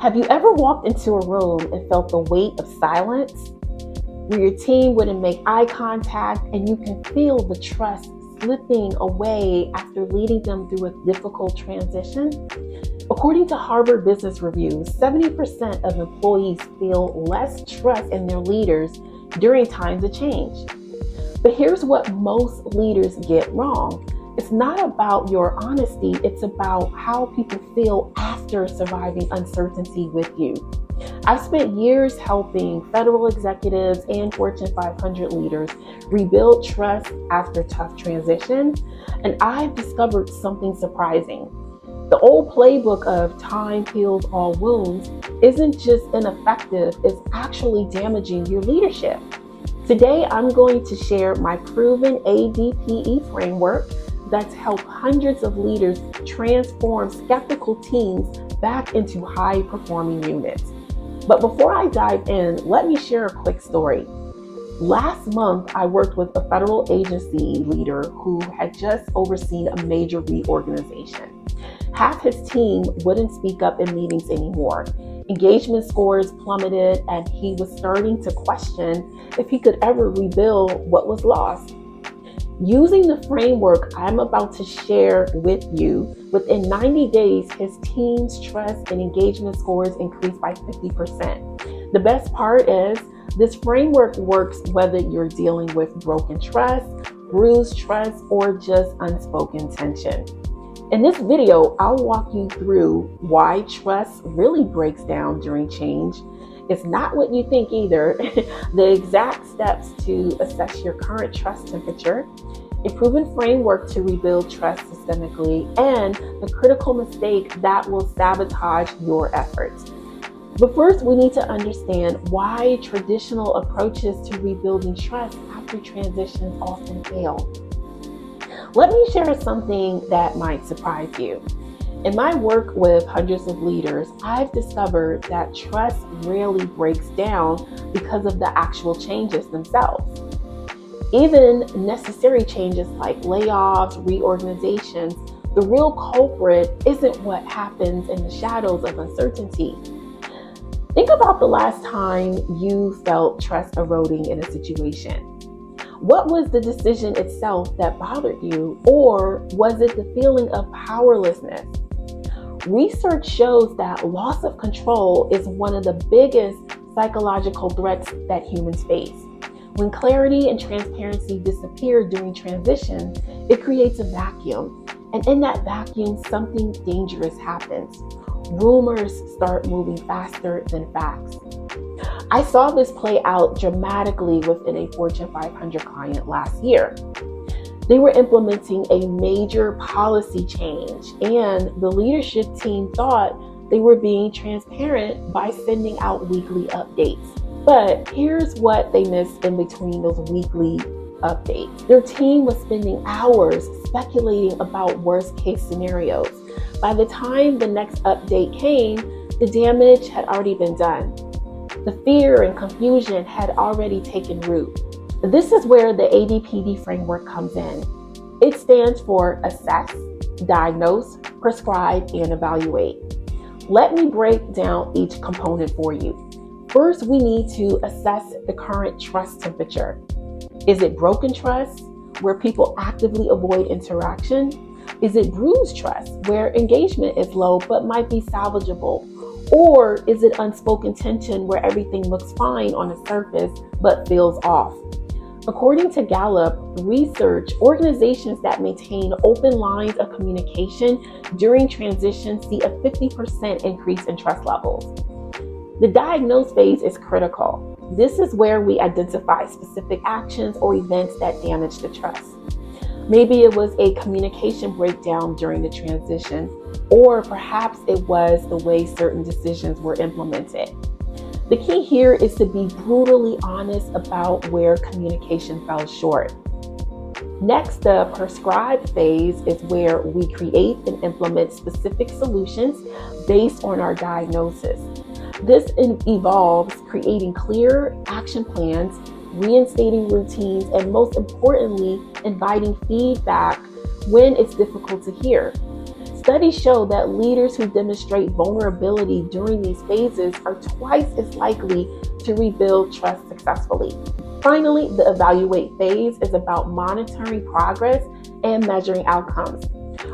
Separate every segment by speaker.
Speaker 1: Have you ever walked into a room and felt the weight of silence, where your team wouldn't make eye contact and you can feel the trust slipping away after leading them through a difficult transition? According to Harvard Business Review, 70% of employees feel less trust in their leaders during times of change. But here's what most leaders get wrong. It's not about your honesty, it's about how people feel after surviving uncertainty with you. I've spent years helping federal executives and Fortune 500 leaders rebuild trust after tough transition, and I've discovered something surprising. The old playbook of time heals all wounds isn't just ineffective, it's actually damaging your leadership. Today, I'm going to share my proven ADPE framework that's helped hundreds of leaders transform skeptical teams back into high-performing units. But before I dive in, let me share a quick story. Last month, I worked with a federal agency leader who had just overseen a major reorganization. Half his team wouldn't speak up in meetings anymore. Engagement scores plummeted, and he was starting to question if he could ever rebuild what was lost. Using the framework I'm about to share with you, within 90 days, his team's trust and engagement scores increased by 50%. The best part is, this framework works whether you're dealing with broken trust, bruised trust, or just unspoken tension. In this video, I'll walk you through why trust really breaks down during change. It's not what you think either. The exact steps to assess your current trust temperature, a proven framework to rebuild trust systemically, and the critical mistake that will sabotage your efforts. But first, we need to understand why traditional approaches to rebuilding trust after transitions often fail. Let me share something that might surprise you. In my work with hundreds of leaders, I've discovered that trust rarely breaks down because of the actual changes themselves. Even necessary changes like layoffs, reorganizations, the real culprit isn't what happens in the shadows of uncertainty. Think about the last time you felt trust eroding in a situation. What was the decision itself that bothered you, or was it the feeling of powerlessness? Research shows that loss of control is one of the biggest psychological threats that humans face. When clarity and transparency disappear during transition, it creates a vacuum. And in that vacuum, something dangerous happens. Rumors start moving faster than facts. I saw this play out dramatically within a Fortune 500 client last year. They were implementing a major policy change, and the leadership team thought they were being transparent by sending out weekly updates. But here's what they missed in between those weekly updates. Their team was spending hours speculating about worst case scenarios. By the time the next update came, the damage had already been done. The fear and confusion had already taken root. This is where the ADPE framework comes in. It stands for assess, diagnose, prescribe, and evaluate. Let me break down each component for you. First, we need to assess the current trust temperature. Is it broken trust, where people actively avoid interaction? Is it bruised trust, where engagement is low but might be salvageable? Or is it unspoken tension, where everything looks fine on the surface but feels off? According to Gallup research, organizations that maintain open lines of communication during transition see a 50% increase in trust levels. The diagnose phase is critical. This is where we identify specific actions or events that damage the trust. Maybe it was a communication breakdown during the transition, or perhaps it was the way certain decisions were implemented. The key here is to be brutally honest about where communication fell short. Next, the prescribe phase is where we create and implement specific solutions based on our diagnosis. This involves creating clear action plans, reinstating routines, and most importantly, inviting feedback when it's difficult to hear. Studies show that leaders who demonstrate vulnerability during these phases are twice as likely to rebuild trust successfully. Finally, the evaluate phase is about monitoring progress and measuring outcomes.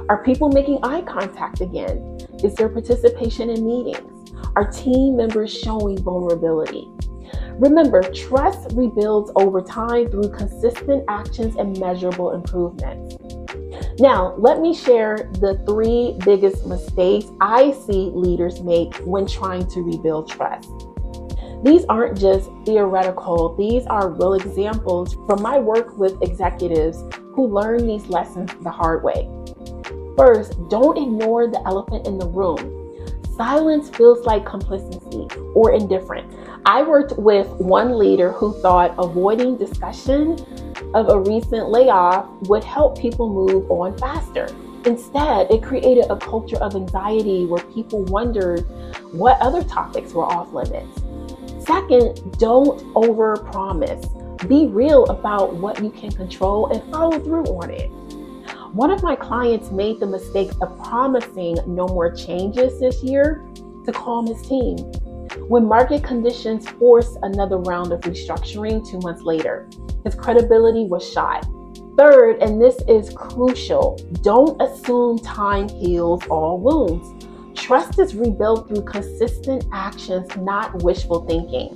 Speaker 1: Are people making eye contact again? Is there participation in meetings? Are team members showing vulnerability? Remember, trust rebuilds over time through consistent actions and measurable improvements. Now, let me share the 3 biggest mistakes I see leaders make when trying to rebuild trust. These aren't just theoretical, these are real examples from my work with executives who learn these lessons the hard way. First, don't ignore the elephant in the room. Silence feels like complicity or indifference. I worked with one leader who thought avoiding discussion of a recent layoff would help people move on faster. Instead, it created a culture of anxiety where people wondered what other topics were off limits. Second, don't overpromise. Be real about what you can control and follow through on it. One of my clients made the mistake of promising no more changes this year to calm his team. When market conditions forced another round of restructuring 2 months later, his credibility was shot. Third, and this is crucial, don't assume time heals all wounds. Trust is rebuilt through consistent actions, not wishful thinking.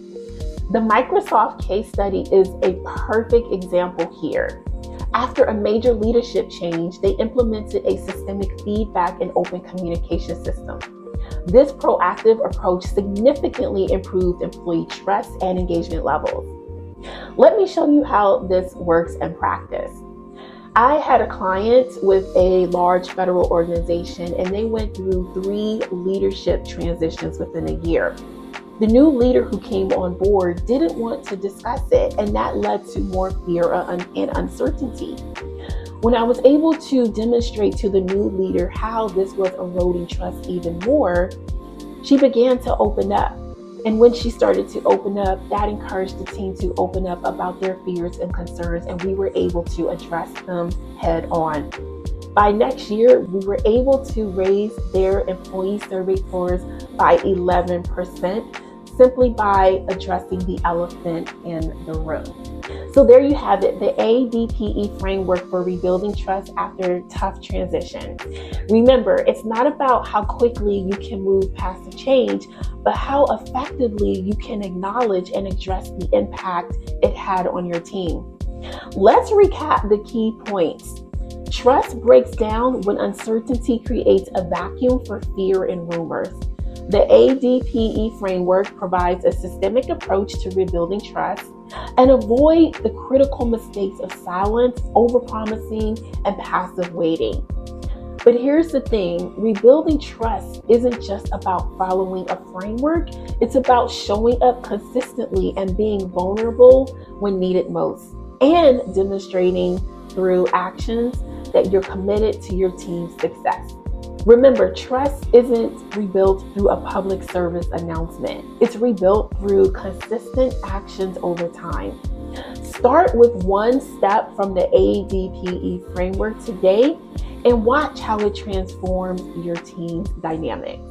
Speaker 1: The Microsoft case study is a perfect example here. After a major leadership change, they implemented a systemic feedback and open communication system. This proactive approach significantly improved employee trust and engagement levels. Let me show you how this works in practice. I had a client with a large federal organization, and they went through 3 leadership transitions within a year. The new leader who came on board didn't want to discuss it, and that led to more fear and uncertainty. When I was able to demonstrate to the new leader how this was eroding trust even more, she began to open up. And when she started to open up, that encouraged the team to open up about their fears and concerns, and we were able to address them head on. By next year, we were able to raise their employee survey scores by 11%, simply by addressing the elephant in the room. So there you have it, the ADPE Framework for rebuilding trust after tough transition. Remember, it's not about how quickly you can move past a change, but how effectively you can acknowledge and address the impact it had on your team. Let's recap the key points. Trust breaks down when uncertainty creates a vacuum for fear and rumors. The ADPE framework provides a systemic approach to rebuilding trust and avoid the critical mistakes of silence, overpromising, and passive waiting. But here's the thing, rebuilding trust isn't just about following a framework, it's about showing up consistently and being vulnerable when needed most, and demonstrating through actions that you're committed to your team's success. Remember, trust isn't rebuilt through a public service announcement. It's rebuilt through consistent actions over time. Start with one step from the ADPE framework today and watch how it transforms your team's dynamics.